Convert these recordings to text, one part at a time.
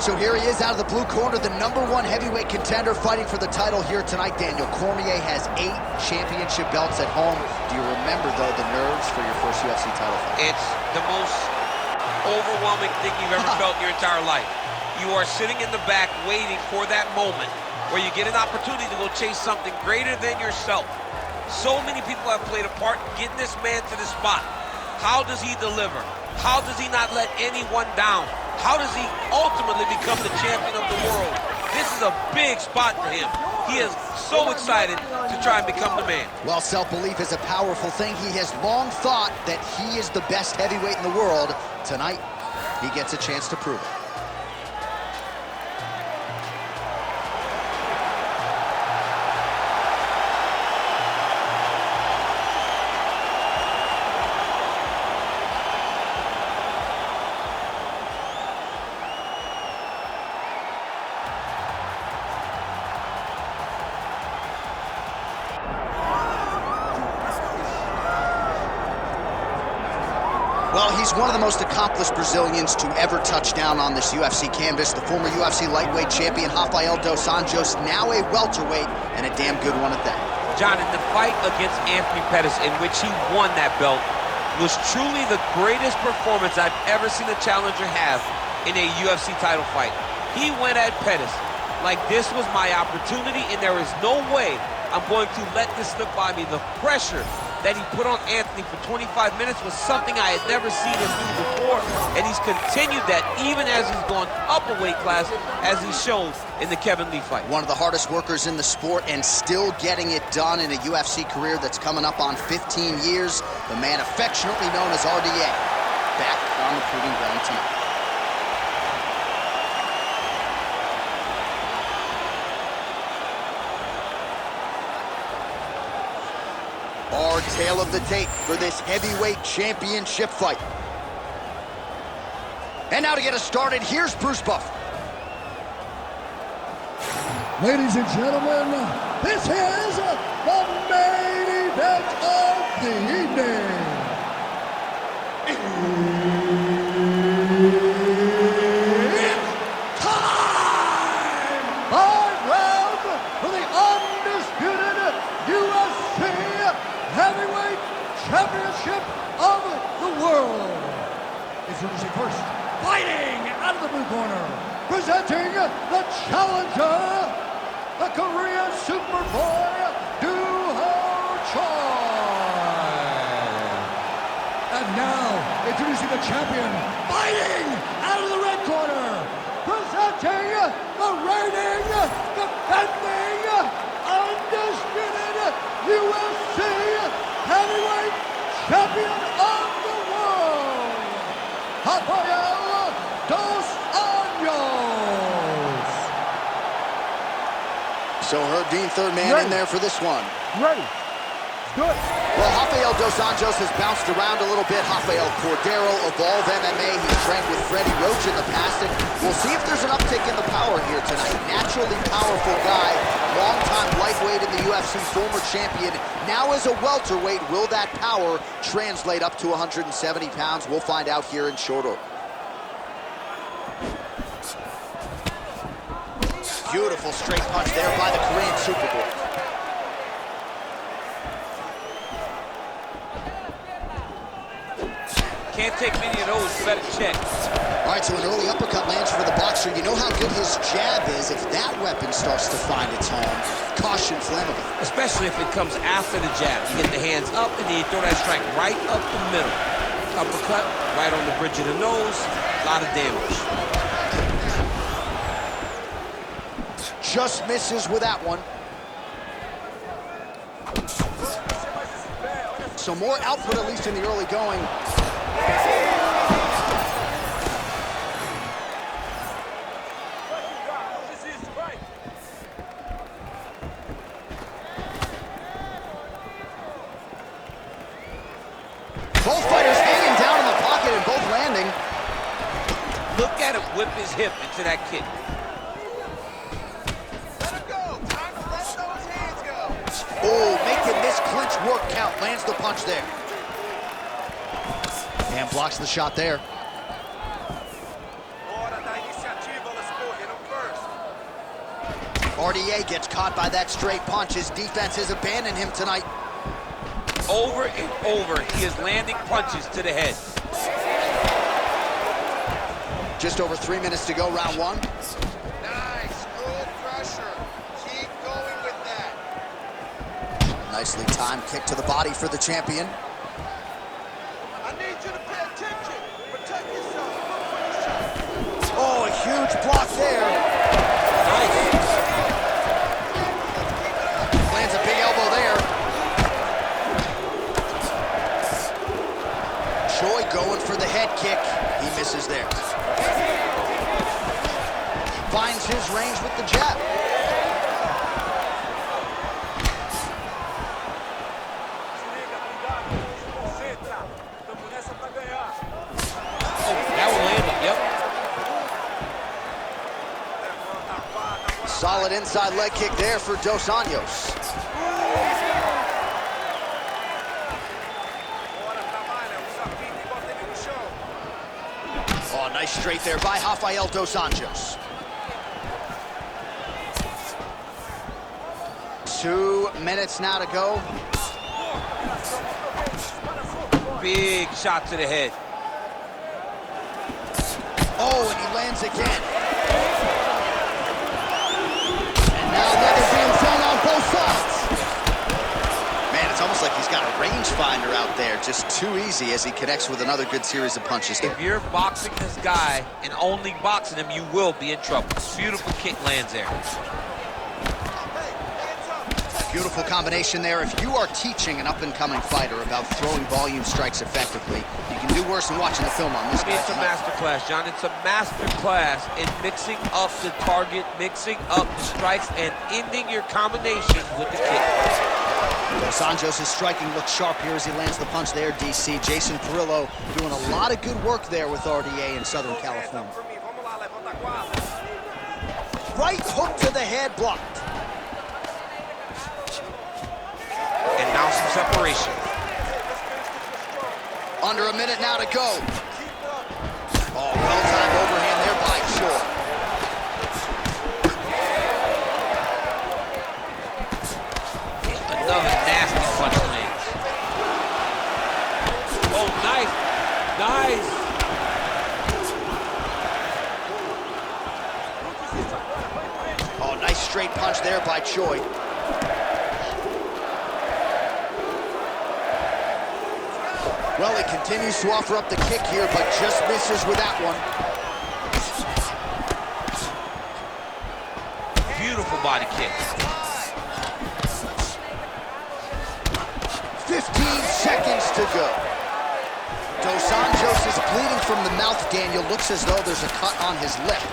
So here he is out of the blue corner, the #1 heavyweight contender fighting for the title here tonight. Daniel Cormier has 8 championship belts at home. Do you remember, though, the nerves for your first UFC title fight? It's the most overwhelming thing you've ever felt in your entire life. You are sitting in the back waiting for that moment where you get an opportunity to go chase something greater than yourself. So many people have played a part in getting this man to this spot. How does he deliver? How does he not let anyone down? How does he ultimately become the champion of the world? This is a big spot for him. He is so excited to try and become the man. Well, self-belief is a powerful thing. He has long thought that he is the best heavyweight in the world. Tonight, he gets a chance to prove it. Well, he's one of the most accomplished Brazilians to ever touch down on this UFC canvas. The former UFC lightweight champion, Rafael dos Anjos, now a welterweight, and a damn good one at that. John, in the fight against Anthony Pettis, in which he won that belt, was truly the greatest performance I've ever seen a challenger have in a UFC title fight. He went at Pettis like this was my opportunity, and there is no way I'm going to let this slip by me. The pressure that he put on Anthony for 25 minutes was something I had never seen him do before, and he's continued that even as he's gone up a weight class, as he showed in the Kevin Lee fight. One of the hardest workers in the sport and still getting it done in a UFC career that's coming up on 15 years. The man affectionately known as RDA, back on the proving ground tonight. Our tale of the tape for this heavyweight championship fight. And now to get us started, here's Bruce Buffer. Ladies and gentlemen, this is the main event of the evening. It's time! 5 rounds for the undisputed UFC Heavyweight Championship of the world. Introducing first, fighting out of the blue corner, presenting the challenger, the Korean Superboy, Duho Choi. And now, introducing the champion, fighting out of the red corner, presenting the reigning, defending, undisputed UFC Heavyweight Champion of the world, Rafael dos Anjos. So Herb Dean, third man in there for this one. Ready. Good. Well, Rafael dos Anjos has bounced around a little bit. Rafael Cordero, Evolve MMA. He's trained with Freddie Roach in the past, and we'll see if there's an uptick in the power here tonight. Naturally powerful guy, long-time lightweight in the UFC, former champion. Now as a welterweight, will that power translate up to 170 pounds? We'll find out here in short order. Beautiful straight punch there by the Korean Superboy. Can't take many of those, you better check. All right, so an early uppercut lands for the boxer. You know how good his jab is. If that weapon starts to find its home, caution flammable. Especially if it comes after the jab. You get the hands up and then you throw that strike right up the middle. Uppercut, right on the bridge of the nose, a lot of damage. Just misses with that one. So more output, at least in the early going. Both fighters hanging down in the pocket and both landing. Look at him whip his hip into that kick. Let him go. Time to let those hands go. Oh, making this clinch work count. Lands the punch there. And blocks the shot there. Hora da iniciativa, RDA gets caught by that straight punch. His defense has abandoned him tonight. Over and over, he is landing punches to the head. Just over 3 minutes to go, round one. Nice, good pressure. Keep going with that. Nicely timed kick to the body for the champion. I need you to pay attention. Protect yourself. Look for the shot. Oh, a huge block there. Nice. Lands a big elbow there. Choi going for the head kick. He misses there. Finds his range with the jab. Oh, that will land him, yep. Solid inside leg kick there for Dos Anjos. Oh, nice straight there by Rafael Dos Anjos. 2 minutes now to go. Big shot to the head. Oh, and he lands again. And now leather being thrown on both sides. Man, it's almost like he's got a rangefinder out there. Just too easy as he connects with another good series of punches. If you're boxing this guy and only boxing him, you will be in trouble. Beautiful kick lands there. Beautiful combination there. If you are teaching an up-and-coming fighter about throwing volume strikes effectively, you can do worse than watching the film on this guy. It's a master class, John. It's a master class in mixing up the target, mixing up the strikes, and ending your combination with the kick. Dos Anjos' striking looks sharp here as he lands the punch there, DC. Jason Perillo doing a lot of good work there with RDA in Southern California. Right hook to the head, blocked. And now some separation. Under a minute now to go. Oh, well-timed overhand there by Choi. Another nasty punch lands. Oh, nice. Nice. Oh, nice straight punch there by Choi. Well, he continues to offer up the kick here, but just misses with that one. Beautiful body kick. 15 seconds to go. Dos Anjos is bleeding from the mouth, Daniel. Looks as though there's a cut on his lip.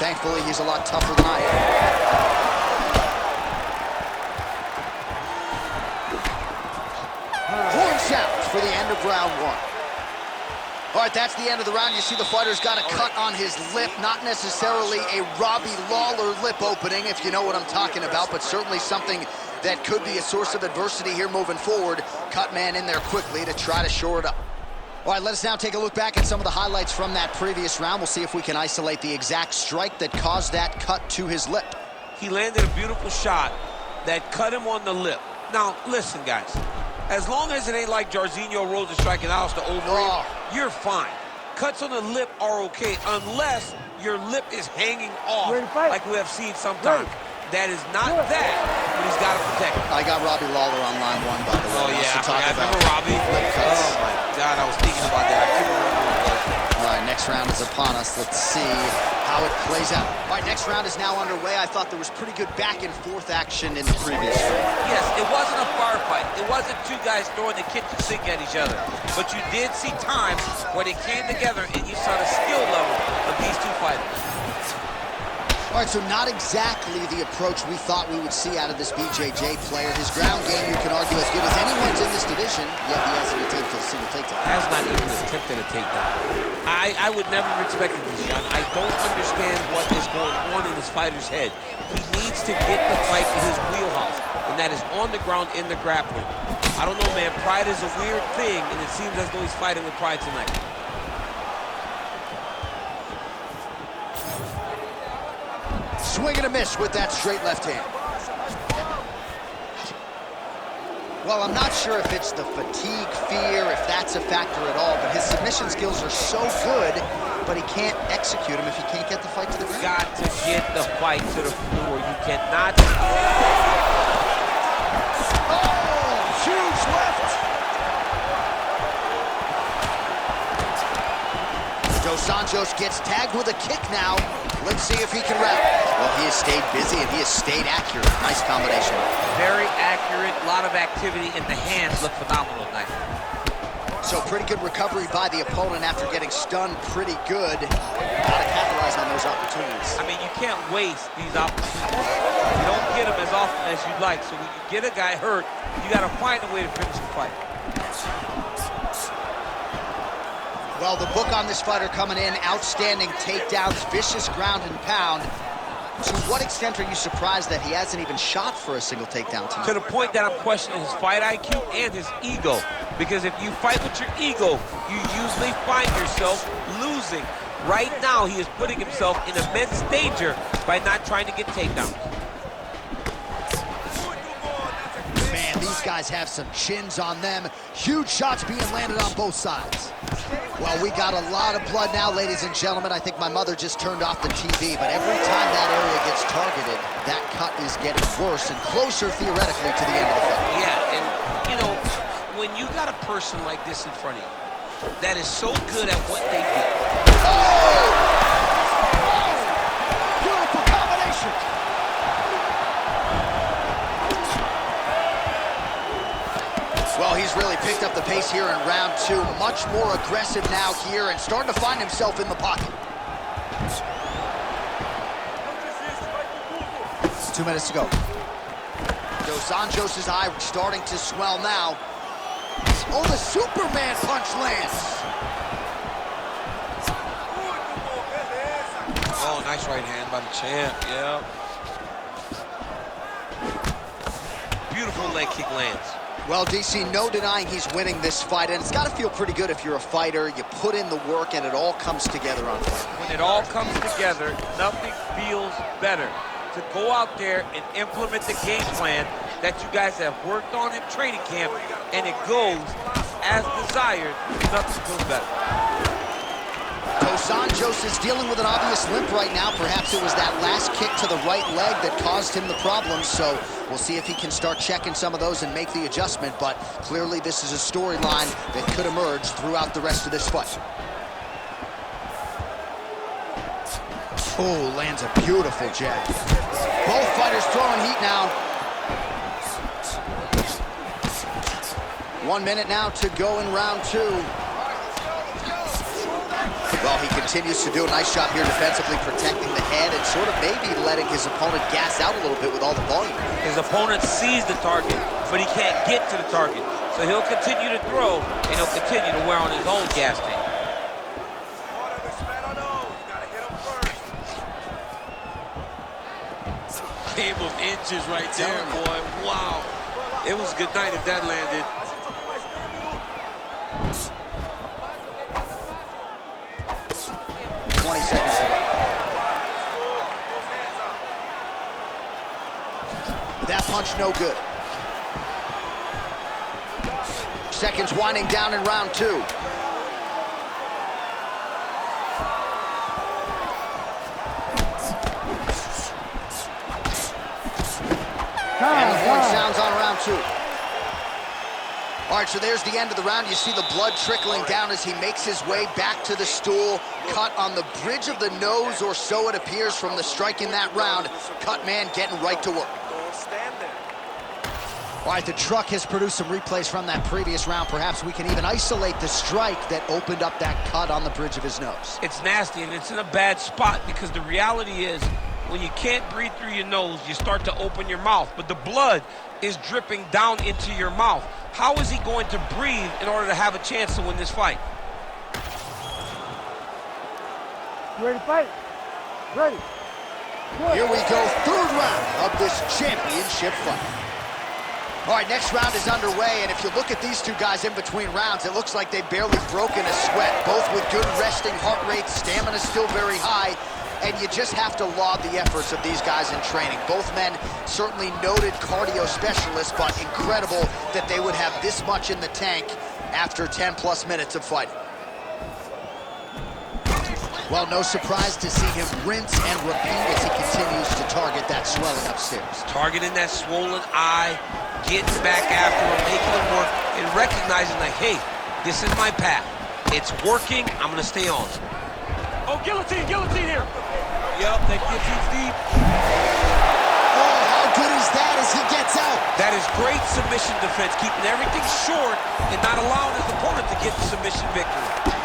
Thankfully, he's a lot tougher than I am. Horn sounds for the end of round one. All right, that's the end of the round. You see the fighter's got a cut on his lip. Not necessarily a Robbie Lawler lip opening, if you know what I'm talking about, but certainly something that could be a source of adversity here moving forward. Cut man in there quickly to try to shore it up. All right, let us now take a look back at some of the highlights from that previous round. We'll see if we can isolate the exact strike that caused that cut to his lip. He landed a beautiful shot that cut him on the lip. Now, listen, guys. As long as it ain't like Jairzinho Rosa striking Alistair Overeem, you're fine. Cuts on the lip are okay, unless your lip is hanging off, like we have seen sometimes. That is not that, but he's got to protect it. I got Robbie Lawler on line one, by the way. Oh, yeah, I remember Robbie. Lip cuts. Oh, my God, I was thinking about that. I couldn't remember what it was. All right, next round is upon us. Let's see how it plays out. All right, next round is now underway. I thought there was pretty good back-and-forth action in the previous round. Yes, it wasn't a firefight. It wasn't two guys throwing the kitchen sink at each other. But you did see times where they came together and you saw the skill level of these two fighters. All right, so not exactly the approach we thought we would see out of this BJJ player. His ground game, you can argue, as good as anyone's in this division, yet he hasn't attempted a single takedown. Has not even attempted a takedown. I would never have expected this, John. I don't understand what is going on in this fighter's head. He needs to get the fight in his wheelhouse, and that is on the ground in the grappling. I don't know, man. Pride is a weird thing, and it seems as though he's fighting with pride tonight. Swing and a miss with that straight left hand. Well, I'm not sure if it's the fatigue, fear, if that's a factor at all, but his submission skills are so good, but he can't execute them if he can't get the fight to the ground. Got to get the fight to the floor. You cannot... Oh, huge left! Dos Anjos gets tagged with a kick now. Let's see if he can wrap. Well, he has stayed busy and he has stayed accurate. Nice combination. Very accurate, a lot of activity, and the hands look phenomenal tonight. So pretty good recovery by the opponent after getting stunned pretty good. Got to capitalize on those opportunities. I mean, you can't waste these opportunities. You don't get them as often as you'd like. So when you get a guy hurt, you got to find a way to finish the fight. Well, the book on this fighter coming in, outstanding takedowns, vicious ground and pound. To what extent are you surprised that he hasn't even shot for a single takedown tonight? To the point that I'm questioning his fight IQ and his ego. Because if you fight with your ego, you usually find yourself losing. Right now, he is putting himself in immense danger by not trying to get takedowns. Man, these guys have some chins on them. Huge shots being landed on both sides. Well, we got a lot of blood now, ladies and gentlemen. I think my mother just turned off the TV, but every time that area gets targeted, that cut is getting worse and closer, theoretically, to the end of the fight. Yeah, and, you know, when you got a person like this in front of you that is so good at what they do. Oh! Beautiful combination. Well, he's really picked up the pace here in round two. Much more aggressive now here and starting to find himself in the pocket. 2 minutes to go. Dos Anjos' eye starting to swell now. Oh, the Superman punch lands. Oh, nice right hand by the champ, yeah. Beautiful leg kick lands. Well, DC, no denying he's winning this fight, and it's got to feel pretty good if you're a fighter. You put in the work, and it all comes together on fight. When it all comes together, nothing feels better. To go out there and implement the game plan that you guys have worked on in training camp, and it goes as desired, nothing feels better. Dos Anjos is dealing with an obvious limp right now. Perhaps it was that last kick to the right leg that caused him the problems, so we'll see if he can start checking some of those and make the adjustment, but clearly this is a storyline that could emerge throughout the rest of this fight. Oh, lands a beautiful jab. Both fighters throwing heat now. 1 minute now to go in round two. Well, he continues to do a nice job here defensively, protecting the head and sort of maybe letting his opponent gas out a little bit with all the volume. His opponent sees the target, but he can't get to the target. So he'll continue to throw, and he'll continue to wear on his own gas tank. Game of inches right there, boy. Wow. It was a good night if that landed. That punch no good. Seconds winding down in round two. And the horn sounds on round two. All right, so there's the end of the round. You see the blood trickling down as he makes his way back to the stool. Cut on the bridge of the nose, or so it appears from the strike in that round. Cut man getting right to work. All right, the truck has produced some replays from that previous round. Perhaps we can even isolate the strike that opened up that cut on the bridge of his nose. It's nasty, and it's in a bad spot because the reality is when you can't breathe through your nose, you start to open your mouth, but the blood is dripping down into your mouth. How is he going to breathe in order to have a chance to win this fight? You ready to fight? Ready. Good. Here we go, third round of this championship fight. All right, next round is underway, and if you look at these two guys in between rounds, it looks like they've barely broken a sweat, both with good resting heart rates, stamina still very high. and you just have to laud the efforts of these guys in training. Both men certainly noted cardio specialists, but incredible that they would have this much in the tank after 10+ minutes of fighting. Well, no surprise to see him rinse and repeat as he continues to target that swelling upstairs. Targeting that swollen eye, getting back after him, making him work, and recognizing like, hey, this is my path. It's working, I'm gonna stay on. Oh, guillotine here. Yep, that guillotine's deep. Oh, how good is that as he gets out? That is great submission defense, keeping everything short and not allowing his opponent to get the submission victory.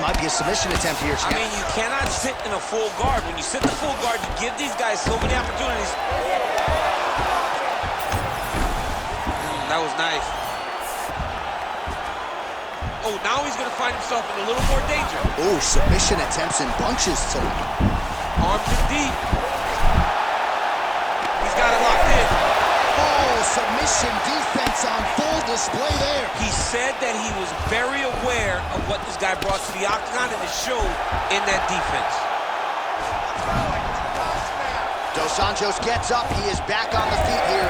Might be a submission attempt here, champ. I mean, you cannot sit in a full guard. When you sit in the full guard, you give these guys so many opportunities. That was nice. Oh, now he's gonna find himself in a little more danger. Oh, submission attempts in bunches tonight. Arms in deep. He's got it locked in. Oh, submission defense on full display there. He said that he was very aware of what this guy brought to the octagon, and it showed in that defense. Dos Anjos gets up. He is back on the feet here.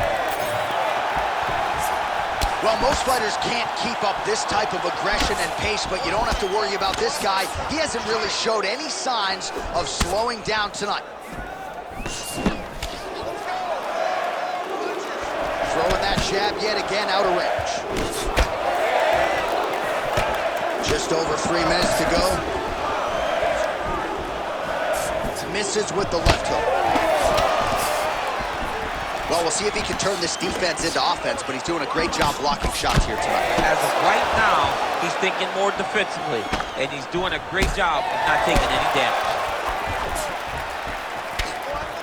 Well, most fighters can't keep up this type of aggression and pace, but you don't have to worry about this guy. He hasn't really showed any signs of slowing down tonight. Throwing that jab yet again out of range. Just over 3 minutes to go. Misses with the left hook. Well, we'll see if he can turn this defense into offense, but he's doing a great job blocking shots here tonight. As of right now, he's thinking more defensively, and he's doing a great job of not taking any damage.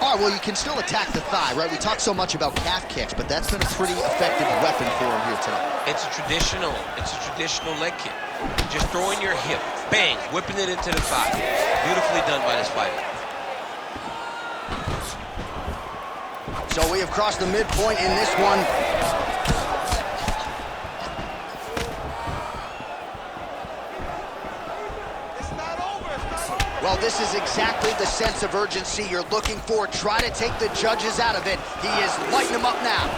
All right, well, you can still attack the thigh, right? We talk so much about calf kicks, but that's been a pretty effective weapon for him here tonight. It's a traditional leg kick. Just throwing your hip, bang, whipping it into the thigh. Beautifully done by this fighter. So we have crossed the midpoint in this one. It's not over. Well, this is exactly the sense of urgency you're looking for. Try to take the judges out of it. He is lighting them up now.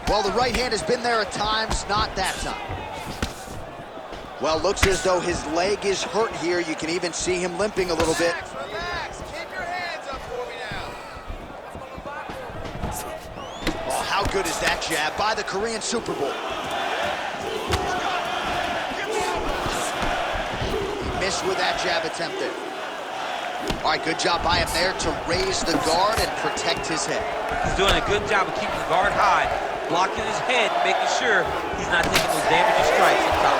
Well, the right hand has been there at times, not that time. Well, looks as though his leg is hurt here. You can even see him limping a little bit. Relax. Keep your hands up for me now. Oh, how good is that jab by the Korean Super Bowl? He missed with that jab attempt there. All right, good job by him there to raise the guard and protect his head. He's doing a good job of keeping the guard high, blocking his head, making sure he's not taking those damaging strikes up top.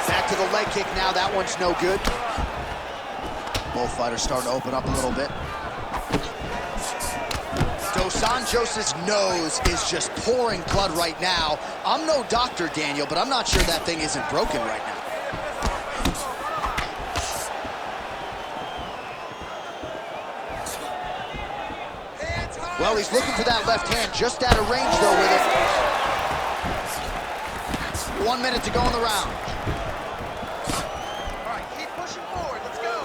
Back to the leg kick now. That one's no good. Both fighters starting to open up a little bit. Dos Anjos' nose is just pouring blood right now. I'm no doctor, Daniel, but I'm not sure that thing isn't broken right now. Well, he's looking for that left hand, just out of range, though, with it. 1 minute to go in the round. All right, keep pushing forward. Let's go.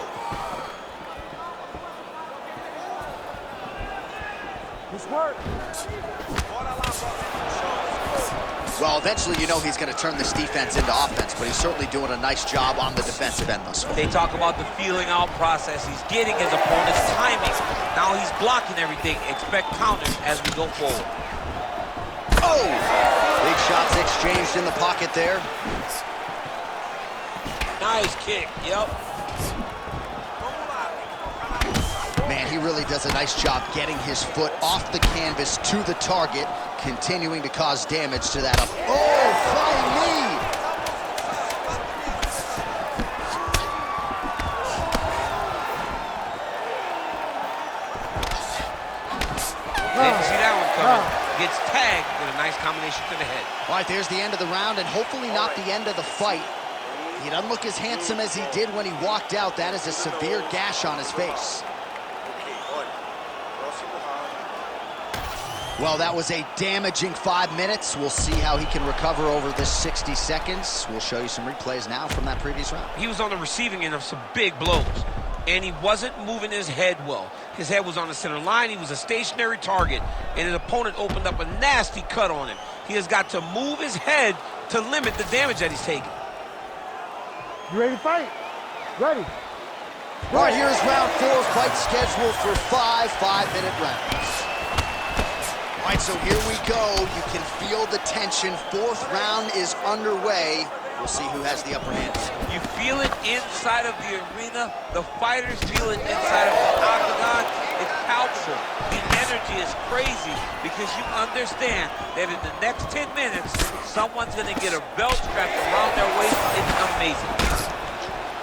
This work. Well, eventually, you know he's going to turn this defense into offense, but he's certainly doing a nice job on the defensive end thus far. They talk about the feeling out process. He's getting his opponent's timing. Now he's blocking everything. Expect counters as we go forward. Oh! Big shots exchanged in the pocket there. Nice kick, yep. Man, he really does a nice job getting his foot off the canvas to the target, continuing to cause damage to that up. Oh, flying knee! Didn't see that one coming. Gets tagged with a nice combination to the head. All right, there's the end of the round, and hopefully not the end of the fight. He doesn't look as handsome as he did when he walked out. That is a severe gash on his face. Well, that was a damaging 5 minutes. We'll see how he can recover over this 60 seconds. We'll show you some replays now from that previous round. He was on the receiving end of some big blows, and he wasn't moving his head well. His head was on the center line. He was a stationary target, and his opponent opened up a nasty cut on him. He has got to move his head to limit the damage that he's taking. You ready to fight? Ready. All right, here's round 4, fight scheduled for 5 5-minute rounds. All right, so here we go. You can feel the tension. 4th round is underway. We'll see who has the upper hand. You feel it inside of the arena. The fighters feel it inside of the octagon. It's palpable. The energy is crazy because you understand that in the next 10 minutes, someone's going to get a belt strapped around their waist. It's amazing.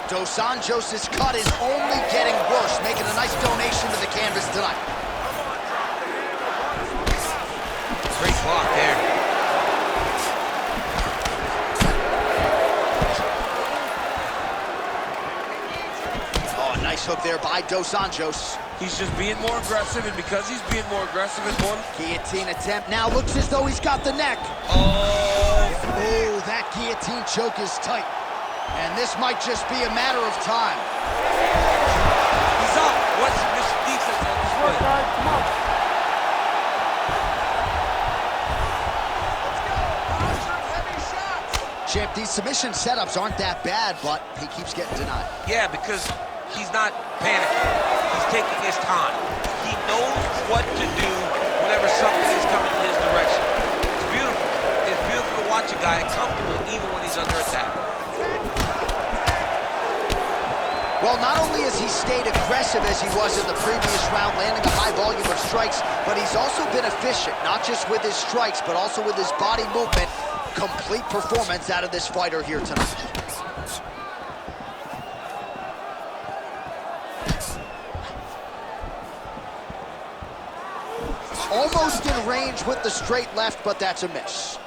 Dos Anjos' cut is only getting worse, making a nice donation to the canvas tonight. Great block there. Oh, nice hook there by Dos Anjos. He's just being more aggressive, and because he's being more aggressive and more... Guillotine attempt now looks as though he's got the neck. Oh, That guillotine choke is tight. And this might just be a matter of time. he's up. What's this defense on this Work, one? guys. Come on. Champ, these submission setups aren't that bad, but he keeps getting denied. Yeah, because he's not panicking. He's taking his time. He knows what to do whenever something is coming in his direction. It's beautiful. It's beautiful to watch a guy comfortable even when he's under attack. Well, not only has he stayed aggressive as he was in the previous round, landing a high volume of strikes, but he's also been efficient, not just with his strikes, but also with his body movement. Complete performance out of this fighter here tonight. Almost in range with the straight left, but that's a miss.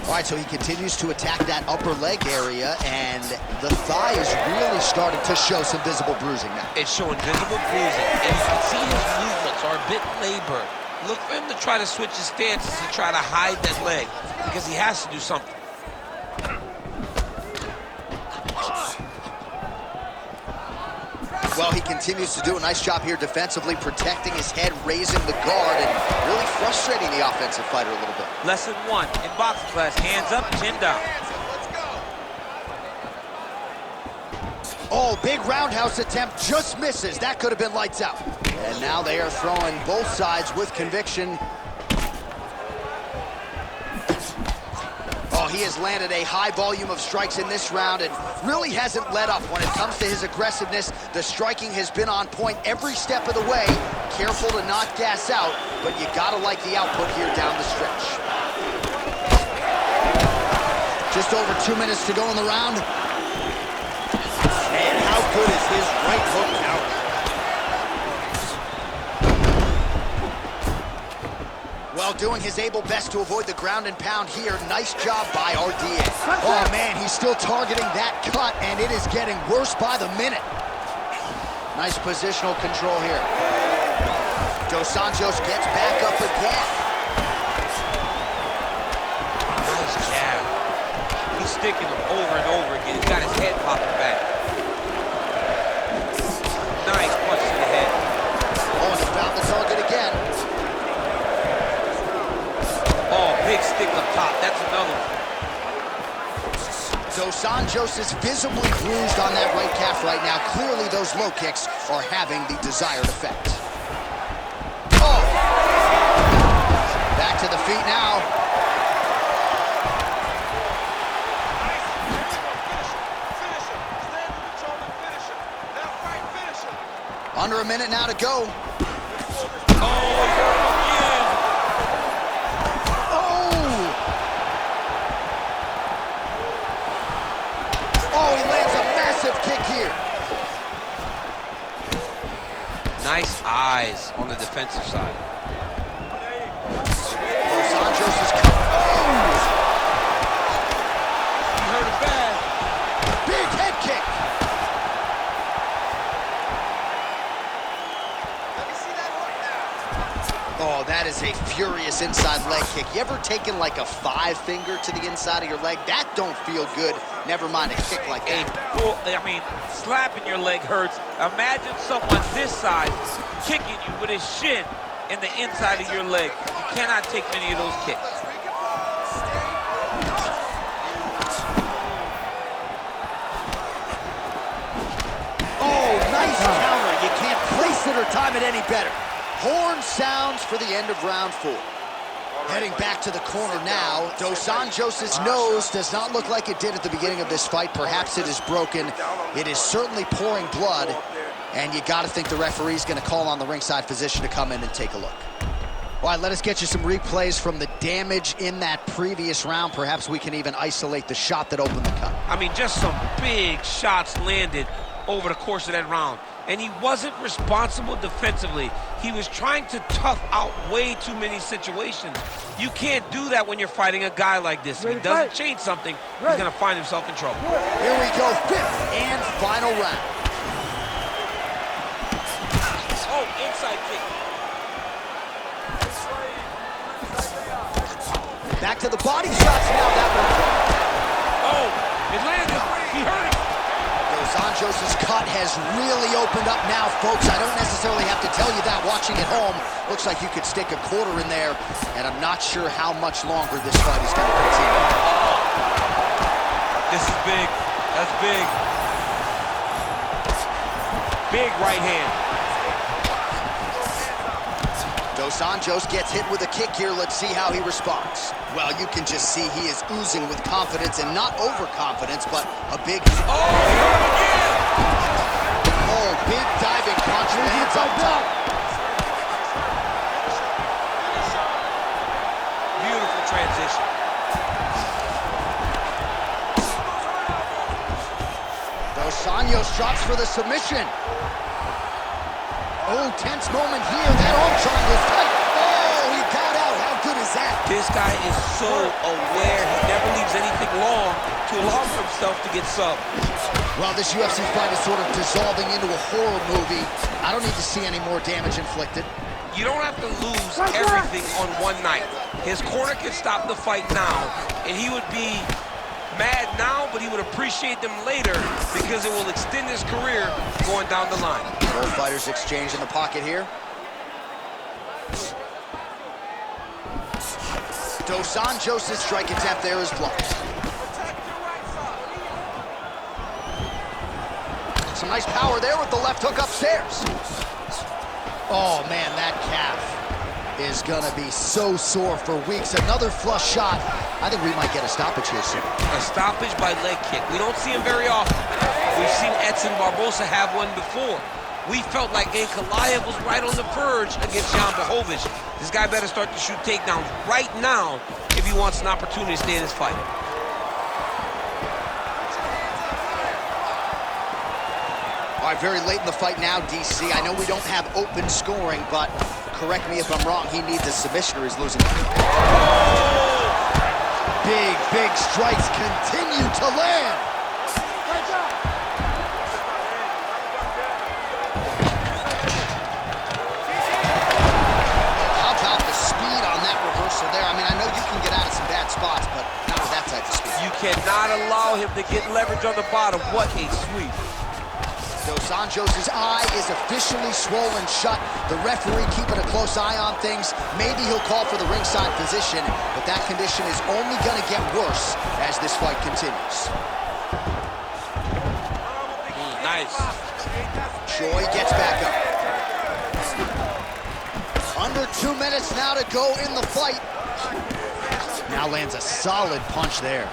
All right, so he continues to attack that upper leg area, and the thigh is really starting to show some visible bruising now. It's showing visible bruising, and you can see his movements are a bit labored. Look for him to try to switch his stances to try to hide that leg, because he has to do something. Well, he continues to do a nice job here defensively, protecting his head, raising the guard, and really frustrating the offensive fighter a little bit. Lesson 1 in boxing class, hands up, chin down. Oh, big roundhouse attempt, just misses. That could have been lights out. And now they are throwing both sides with conviction. Oh, he has landed a high volume of strikes in this round and really hasn't let up when it comes to his aggressiveness. The striking has been on point every step of the way. Careful to not gas out, but you gotta like the output here down the stretch. Just over 2 minutes to go in the round. And how good is his right hook counter? Well, doing his able best to avoid the ground and pound here. Nice job by RDA. Oh, man, he's still targeting that cut, and it is getting worse by the minute. Nice positional control here. Dos Anjos gets back up again. Nice jab. He's sticking him over and over again. He's got his head popping back. Nice punch to the head. Oh, he found the target again. Oh, big stick up top. That's another one. Dos Anjos is visibly bruised on that right calf right now. Clearly, those low kicks are having the desired effect. Oh! Back to the feet now. Under a minute now to go. Kick here. Nice eyes on the defensive side. Dos Anjos is coming. Oh! He hurt it bad. Big head kick. Let me see that hook now. Oh, that is a this inside leg kick. You ever taken like a 5-finger to the inside of your leg? That don't feel good. Never mind a kick like that. I mean, slapping your leg hurts. Imagine someone this size kicking you with his shin in the inside of your leg. You cannot take many of those kicks. Oh, nice counter. You can't place it or time it any better. Horn sounds for the end of round 4. Heading back to the corner now. Dos Anjos' nose does not look like it did at the beginning of this fight. Perhaps it is broken. It is certainly pouring blood. And you got to think the referee's going to call on the ringside physician to come in and take a look. All right, let us get you some replays from the damage in that previous round. Perhaps we can even isolate the shot that opened the cut. I mean, just some big shots landed over the course of that round. And he wasn't responsible defensively. He was trying to tough out way too many situations. You can't do that when you're fighting a guy like this. If he doesn't change something, he's going to find himself in trouble. Here we go, 5th and final round. Oh, inside kick. Back to the body shots now. That one. Oh, it landed. He hurt him. Dos Anjos' cut has really opened up now, folks. I don't necessarily have to tell you that watching at home. Looks like you could stick a quarter in there, and I'm not sure how much longer this fight is going to continue. This is big. That's big. Big right hand. Dos Anjos gets hit with a kick here. Let's see how he responds. Well, you can just see he is oozing with confidence, and not overconfidence, but a big... Oh, big diving punch lands up top. Beautiful transition. Dos Anjos drops for the submission. Oh, tense moment here. That arm triangle's tight. Oh, he got out. How good is that? This guy is so aware. He never leaves anything long to allow for himself to get subbed. Well, this UFC fight is sort of dissolving into a horror movie. I don't need to see any more damage inflicted. You don't have to lose everything on one night. His corner can stop the fight now, and he would be mad now, but he would appreciate them later because it will extend his career going down the line. Both fighters exchange in the pocket here. Dos Anjos' strike attempt there is blocked. Some nice power there with the left hook upstairs. Oh, man, that calf is gonna be so sore for weeks. Another flush shot. I think we might get a stoppage here soon. A stoppage by leg kick. We don't see him very often. We've seen Edson Barbosa have one before. We felt like Ankalaev was right on the verge against Jan Blachowicz. This guy better start to shoot takedowns right now if he wants an opportunity to stay in this fight. All right, very late in the fight now, DC. I know we don't have open scoring, but correct me if I'm wrong, he needs a submission or he's losing. Big, big strikes continue to land. How about the speed on that reversal there? I mean, I know you can get out of some bad spots, but not with that type of speed. You cannot allow him to get leverage on the bottom. What a sweep. Dos Anjos' eye is officially swollen shut. The referee keeping a close eye on things. Maybe he'll call for the ringside physician, but that condition is only going to get worse as this fight continues. Nice. Choi gets back up. Under 2 minutes now to go in the fight. Now lands a solid punch there.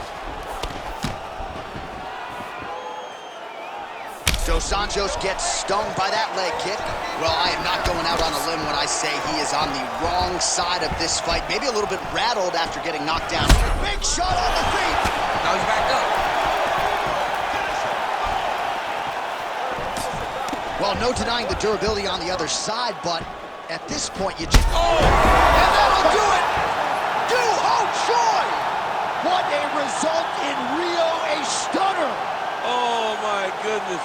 Dos Anjos gets stung by that leg kick. Well, I am not going out on a limb when I say he is on the wrong side of this fight. Maybe a little bit rattled after getting knocked down. Big shot on the feet. Now he's back up. Well, no denying the durability on the other side, but at this point, you just... Oh! And that'll do it! Ho Choi! What a result in Rio, a stunner! Oh, my goodness.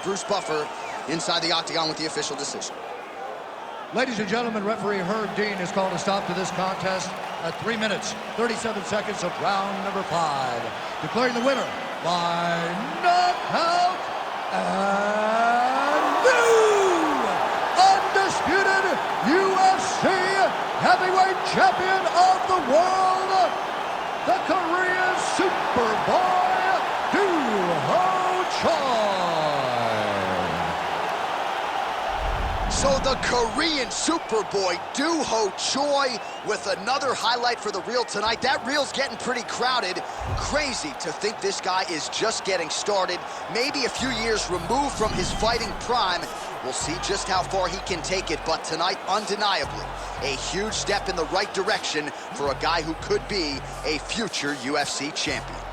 Bruce Buffer inside the octagon with the official decision. Ladies and gentlemen, referee Herb Dean has called a stop to this contest at 3 minutes, 37 seconds of round number 5. Declaring the winner by knockout and new undisputed UFC heavyweight champion of the world, the Korean Superboy, Doo-Ho Choi. So the Korean Superboy, Doo-Ho Choi, with another highlight for the reel tonight. That reel's getting pretty crowded. Crazy to think this guy is just getting started, maybe a few years removed from his fighting prime. We'll see just how far he can take it, but tonight, undeniably, a huge step in the right direction for a guy who could be a future UFC champion.